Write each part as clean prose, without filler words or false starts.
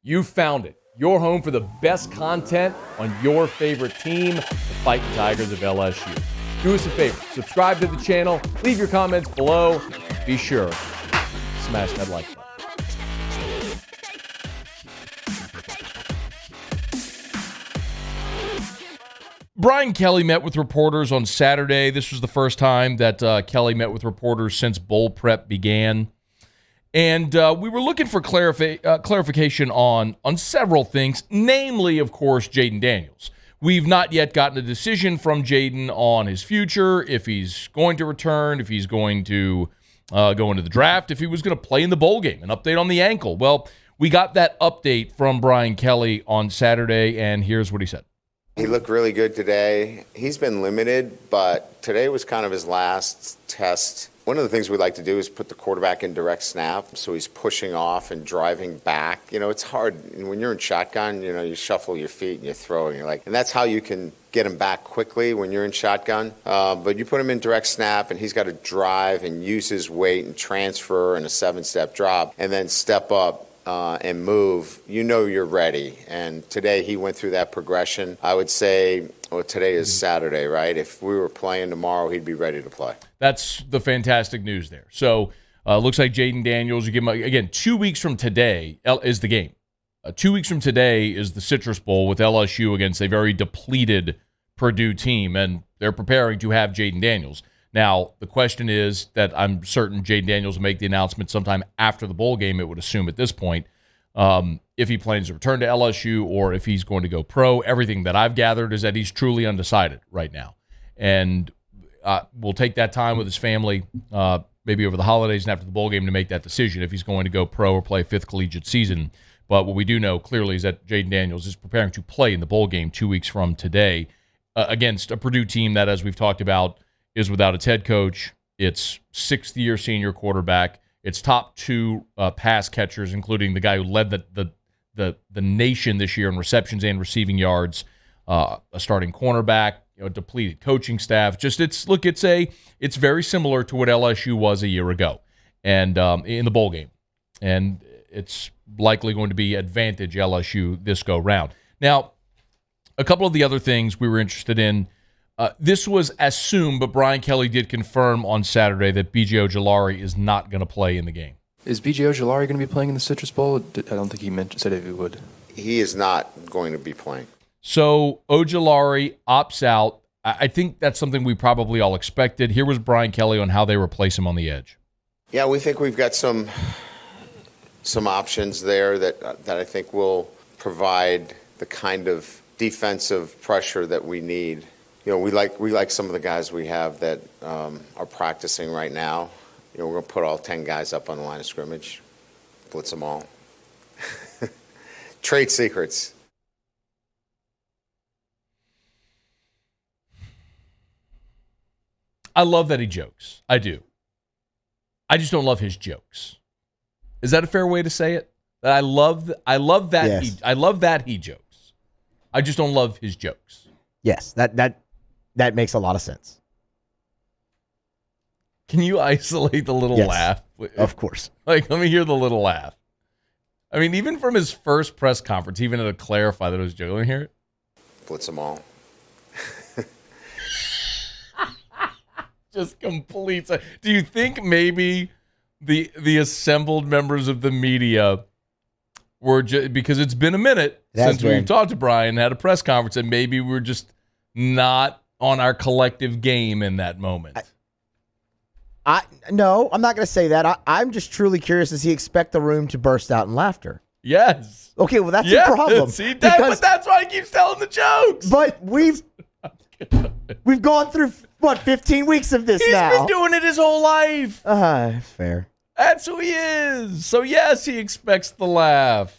You found it. Your home for the best content on your favorite team, the Fighting Tigers of LSU. Do us a favor. Subscribe to the channel. Leave your comments below. Be sure to smash that like button. Brian Kelly met with reporters on Saturday. This was the first time that Kelly met with reporters since bowl prep began. And we were looking for clarification on several things, namely, of course, Jayden Daniels. We've not yet gotten a decision from Jayden on his future, if he's going to return, if he's going to go into the draft, if he was going to play in the bowl game, an update on the ankle. Well, we got that update from Brian Kelly on Saturday, and here's what he said. He looked really good today. He's been limited, but today was kind of his last test. One of the things we like to do is put the quarterback in direct snap, so he's pushing off and driving back. You know, it's hard. When you're in shotgun, you know, you shuffle your feet and you throw, and you're like, and that's how you can get him back quickly when you're in shotgun. But you put him in direct snap, and he's got to drive and use his weight and transfer in a 7-step drop, and then step up. And move, you know you're ready. And today he went through that progression. I would say, well, today is Saturday, right? If we were playing tomorrow, he'd be ready to play. That's the fantastic news there. So looks like Jayden Daniels, you give him, again, 2 weeks from today is the game. 2 weeks from today is the Citrus Bowl with LSU against a very depleted Purdue team, and they're preparing to have Jayden Daniels. Now, the question is that I'm certain Jayden Daniels will make the announcement sometime after the bowl game, it would assume at this point, if he plans to return to LSU or if he's going to go pro. Everything that I've gathered is that he's truly undecided right now. And we'll take that time with his family, maybe over the holidays and after the bowl game, to make that decision if he's going to go pro or play a fifth collegiate season. But what we do know clearly is that Jayden Daniels is preparing to play in the bowl game 2 weeks from today against a Purdue team that, as we've talked about, is without its head coach, its sixth-year senior quarterback, its top two pass catchers, including the guy who led the nation this year in receptions and receiving yards, a starting cornerback, a depleted coaching staff. It's very similar to what LSU was a year ago, and in the bowl game, and it's likely going to be advantage LSU this go round. Now, a couple of the other things we were interested in. This was assumed, but Brian Kelly did confirm on Saturday that BJ Ojulari is not going to play in the game. Is BJ Ojulari going to be playing in the Citrus Bowl? I don't think he said if he would. He is not going to be playing. So Ojulari opts out. I think that's something we probably all expected. Here was Brian Kelly on how they replace him on the edge. Yeah, we think we've got some options there that I think will provide the kind of defensive pressure that we need. You know, we like some of the guys we have that are practicing right now. You know, we're going to put all 10 guys up on the line of scrimmage, blitz them all. Trade secrets. I love that he jokes. I do. I just don't love his jokes. Is that a fair way to say it? I love that. Yes. I love that he jokes. I just don't love his jokes. Yes, that makes a lot of sense. Can you isolate the little laugh? Of course. Like, let me hear the little laugh. I mean, even from his first press conference, he even had to clarify that it was a joke. Let me hear it. Blitz them all. Just complete. Do you think maybe the assembled members of the media were just, because it's been a minute since we've talked to Brian, had a press conference, and maybe we're just not on our collective game in that moment? No, I'm not going to say that. I'm just truly curious, does he expect the room to burst out in laughter? Yes. Okay, well, that's a problem. See, but that's why he keeps telling the jokes. But we've gone through, 15 weeks of this now? He's been doing it his whole life. Fair. That's who he is. So, yes, he expects the laugh.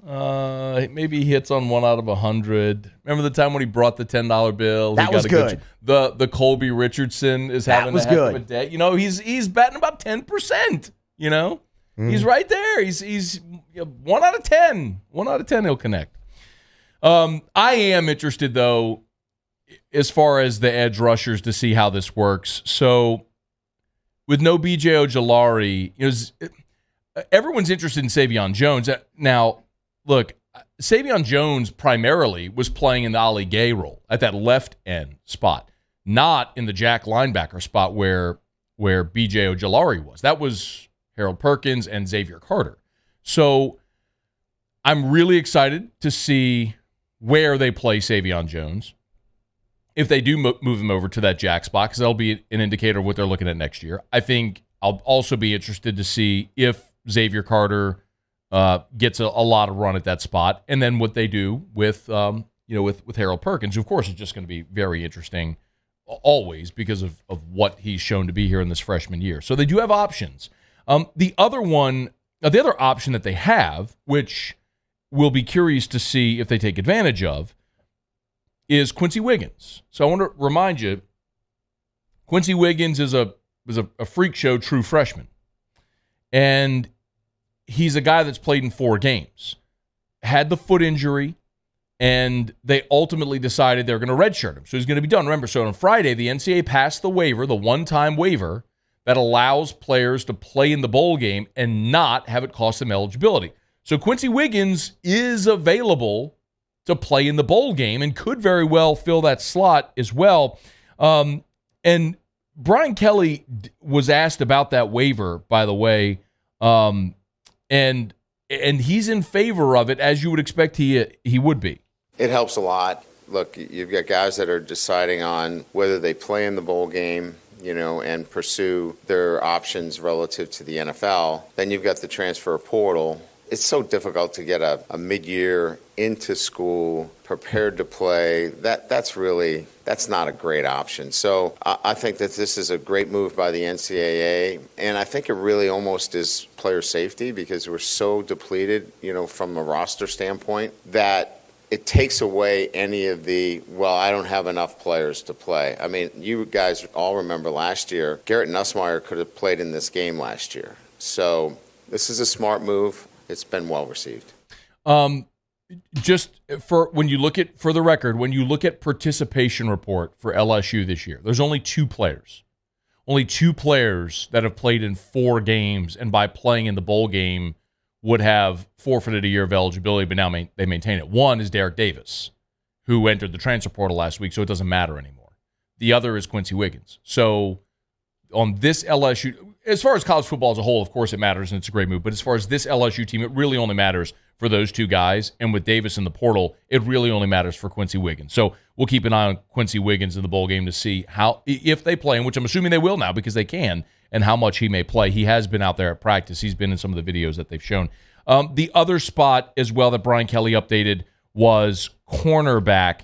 Maybe he hits on 1 out of 100. Remember the time when he brought the $10 bill? That was good. The Colby Richardson is having a heck of a day. You know, he's batting about 10%. You know, he's right there. He's 1 out of 10. 1 out of 10 he'll connect. I am interested though, as far as the edge rushers, to see how this works. So, with no BJ Ojulari, everyone's interested in Savion Jones now. look, Savion Jones primarily was playing in the Ali Gay role at that left end spot, not in the jack linebacker spot where BJ Ojulari was. That was Harold Perkins and Xavier Carter. So I'm really excited to see where they play Savion Jones. If they do move him over to that jack spot, because that'll be an indicator of what they're looking at next year. I think I'll also be interested to see if Xavier Carter gets a lot of run at that spot, and then what they do with with Harold Perkins, who of course is just going to be very interesting always because of what he's shown to be here in this freshman year. So they do have options. The other option that they have, which we'll be curious to see if they take advantage of, is Quincy Wiggins. So I want to remind you, Quincy Wiggins is a freak show true freshman. And he's a guy that's played in 4 games. Had the foot injury, and they ultimately decided they're going to redshirt him. So he's going to be done. Remember, so on Friday, the NCAA passed the waiver, the one-time waiver, that allows players to play in the bowl game and not have it cost them eligibility. So Quincy Wiggins is available to play in the bowl game and could very well fill that slot as well. And Brian Kelly was asked about that waiver, by the way, and he's in favor of it, as you would expect he would be. It helps a lot. Look, you've got guys that are deciding on whether they play in the bowl game, and pursue their options relative to the NFL. Then you've got the transfer portal. It's so difficult to get a mid-year into school prepared to play. That's not a great option. So I think that this is a great move by the NCAA, and I think it really almost is player safety because we're so depleted, from a roster standpoint, that it takes away any of the, I don't have enough players to play. I mean, you guys all remember last year, Garrett Nussmeier could have played in this game last year. So this is a smart move. It's been well received. Just for the record, when you look at participation report for LSU this year, there's only 2 players. Only 2 players that have played in 4 games, and by playing in the bowl game would have forfeited a year of eligibility, but now they maintain it. One is Derek Davis, who entered the transfer portal last week, so it doesn't matter anymore. The other is Quincy Wiggins. So on this LSU, as far as college football as a whole, of course it matters, and it's a great move. But as far as this LSU team, it really only matters for those 2 guys. And with Davis in the portal, it really only matters for Quincy Wiggins. So we'll keep an eye on Quincy Wiggins in the bowl game to see if they play, which I'm assuming they will now because they can, and how much he may play. He has been out there at practice. He's been in some of the videos that they've shown. The other spot as well that Brian Kelly updated was cornerback.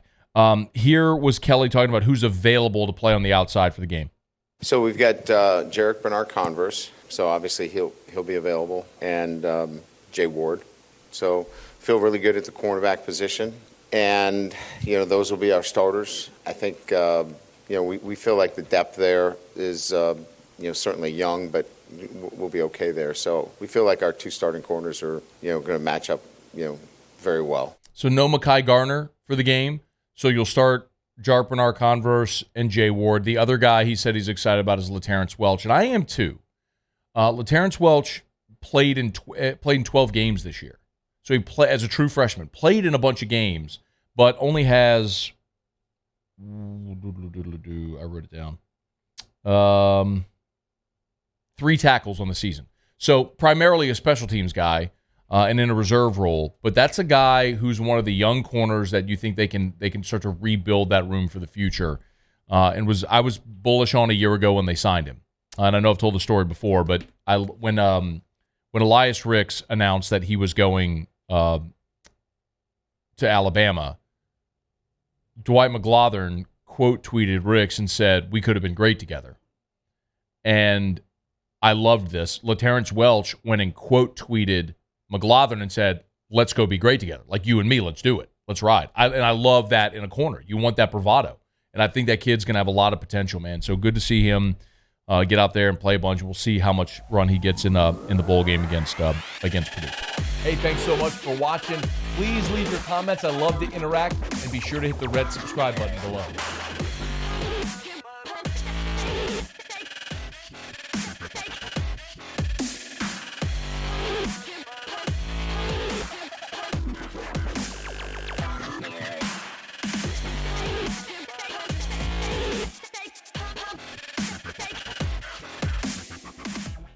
Here was Kelly talking about who's available to play on the outside for the game. So we've got Jarek Bernard-Converse, so obviously he'll be available, and Jay Ward. So feel really good at the cornerback position, and those will be our starters. I think we feel like the depth there is certainly young, but we'll be okay there. So we feel like our 2 starting corners are going to match up very well. So no Mekhi Garner for the game. So you'll start Jarek Bernard-Converse and Jay Ward. The other guy he said he's excited about is LaTerrence Welch, and I am too. LaTerrence Welch played in 12 games this year. So he as a true freshman, played in a bunch of games, but only has I wrote it down. 3 tackles on the season. So primarily a special teams guy and in a reserve role, but that's a guy who's one of the young corners that you think they can start to rebuild that room for the future. I was bullish on a year ago when they signed him. And I know I've told the story before, but when Elias Ricks announced that he was going to Alabama, Dwight McGlothern quote tweeted Ricks and said, "We could have been great together." And I loved this. LaTerrence Welch went and quote tweeted McGlothern and said, "Let's go be great together. Like you and me, let's do it. Let's ride." And I love that in a corner. You want that bravado. And I think that kid's going to have a lot of potential, man. So good to see him get out there and play a bunch. We'll see how much run he gets in the bowl game against Purdue. Hey, thanks so much for watching. Please leave your comments. I love to interact. And be sure to hit the red subscribe button below.